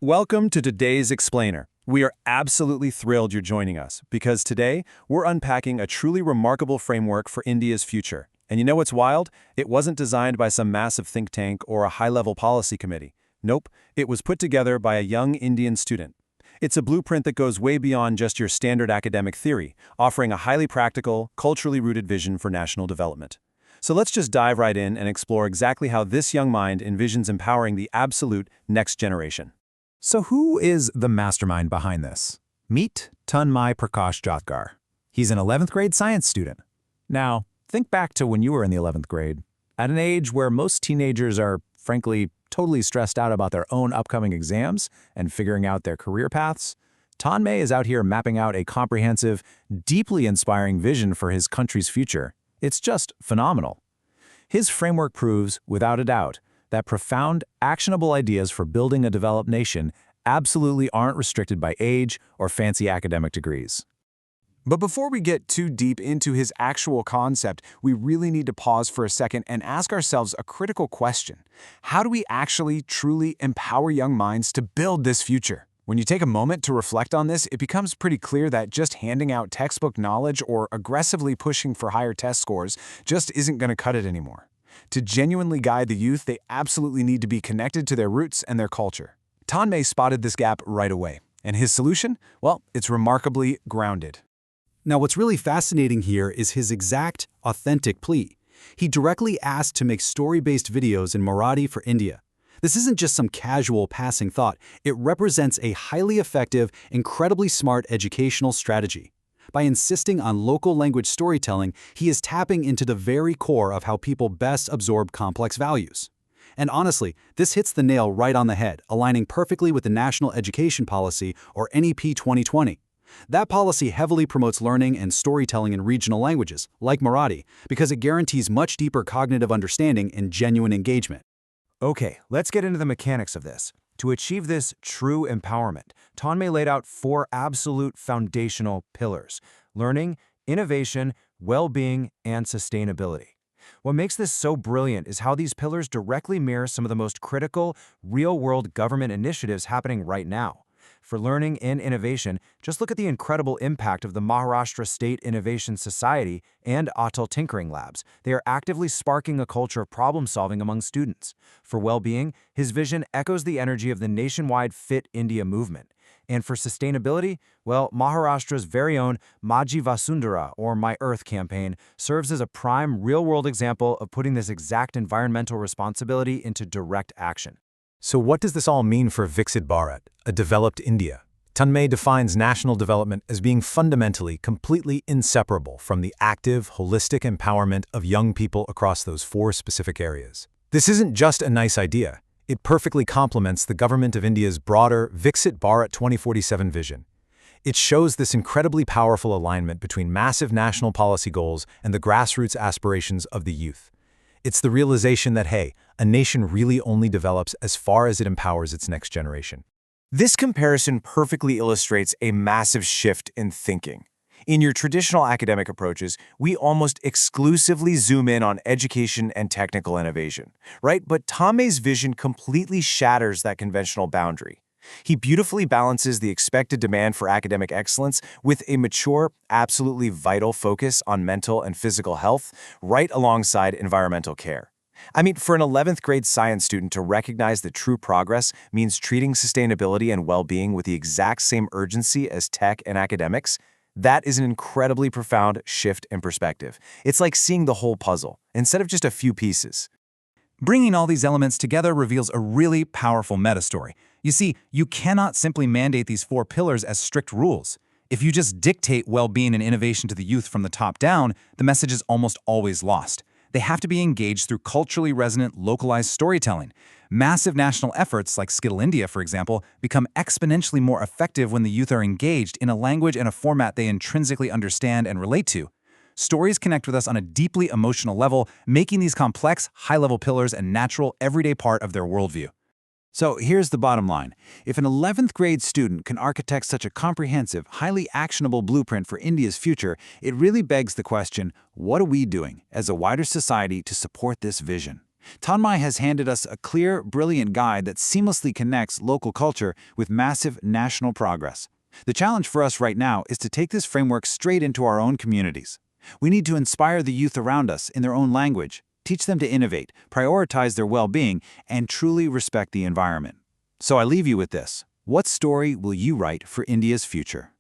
Welcome to today's Explainer. We are absolutely thrilled you're joining us because today we're unpacking a truly remarkable framework for India's future. And you know what's wild? It wasn't designed by some massive think tank or a high-level policy committee. Nope, it was put together by a young Indian student. It's a blueprint that goes way beyond just your standard academic theory, offering a highly practical, culturally rooted vision for national development. So let's just dive right in and explore exactly how this young mind envisions empowering the absolute next generation. So who is the mastermind behind this? Meet Tanmay Prakash Jatgar. He's an 11th grade science student. Now, think back to when you were in the 11th grade. At an age where most teenagers are, frankly, totally stressed out about their own upcoming exams and figuring out their career paths, Tanmay is out here mapping out a comprehensive, deeply inspiring vision for his country's future. It's just phenomenal. His framework proves, without a doubt, that profound, actionable ideas for building a developed nation absolutely aren't restricted by age or fancy academic degrees. But before we get too deep into his actual concept, we really need to pause for a second and ask ourselves a critical question. How do we actually, truly empower young minds to build this future? When you take a moment to reflect on this, it becomes pretty clear that just handing out textbook knowledge or aggressively pushing for higher test scores just isn't going to cut it anymore. To genuinely guide the youth, they absolutely need to be connected to their roots and their culture. Tanmay spotted this gap right away, and his solution? Well, it's remarkably grounded. Now, what's really fascinating here is his exact, authentic plea. He directly asked to make story-based videos in Marathi for India. This isn't just some casual passing thought. It represents a highly effective, incredibly smart educational strategy. By insisting on local language storytelling, he is tapping into the very core of how people best absorb complex values. And honestly, this hits the nail right on the head, aligning perfectly with the National Education Policy, or NEP 2020. That policy heavily promotes learning and storytelling in regional languages, like Marathi, because it guarantees much deeper cognitive understanding and genuine engagement. Okay, let's get into the mechanics of this. To achieve this true empowerment, Tanmay laid out 4 absolute foundational pillars: learning, innovation, well-being, and sustainability. What makes this so brilliant is how these pillars directly mirror some of the most critical, real-world government initiatives happening right now. For learning and innovation, just look at the incredible impact of the Maharashtra State Innovation Society and Atal Tinkering Labs. They are actively sparking a culture of problem-solving among students. For well-being, his vision echoes the energy of the nationwide Fit India movement. And for sustainability, well, Maharashtra's very own Maji Vasundhara, or My Earth campaign, serves as a prime real-world example of putting this exact environmental responsibility into direct action. So what does this all mean for Viksit Bharat, a developed India? Tanmay defines national development as being fundamentally, completely inseparable from the active, holistic empowerment of young people across those 4 specific areas. This isn't just a nice idea. It perfectly complements the Government of India's broader Viksit Bharat 2047 vision. It shows this incredibly powerful alignment between massive national policy goals and the grassroots aspirations of the youth. It's the realization that, hey, a nation really only develops as far as it empowers its next generation. This comparison perfectly illustrates a massive shift in thinking. In your traditional academic approaches, we almost exclusively zoom in on education and technical innovation, right? But Tanmay's vision completely shatters that conventional boundary. He beautifully balances the expected demand for academic excellence with a mature, absolutely vital focus on mental and physical health, right alongside environmental care. I mean, for an 11th grade science student to recognize that true progress means treating sustainability and well-being with the exact same urgency as tech and academics, that is an incredibly profound shift in perspective. It's like seeing the whole puzzle, instead of just a few pieces. Bringing all these elements together reveals a really powerful meta-story. You see, you cannot simply mandate these 4 pillars as strict rules. If you just dictate well-being and innovation to the youth from the top down, the message is almost always lost. They have to be engaged through culturally resonant, localized storytelling. Massive national efforts, like Skill India, for example, become exponentially more effective when the youth are engaged in a language and a format they intrinsically understand and relate to. Stories connect with us on a deeply emotional level, making these complex, high-level pillars a natural, everyday part of their worldview. So here's the bottom line. If an 11th grade student can architect such a comprehensive, highly actionable blueprint for India's future, it really begs the question, what are we doing as a wider society to support this vision? Tanmay has handed us a clear, brilliant guide that seamlessly connects local culture with massive national progress. The challenge for us right now is to take this framework straight into our own communities. We need to inspire the youth around us in their own language, teach them to innovate, prioritize their well-being, and truly respect the environment. So I leave you with this. What story will you write for India's future?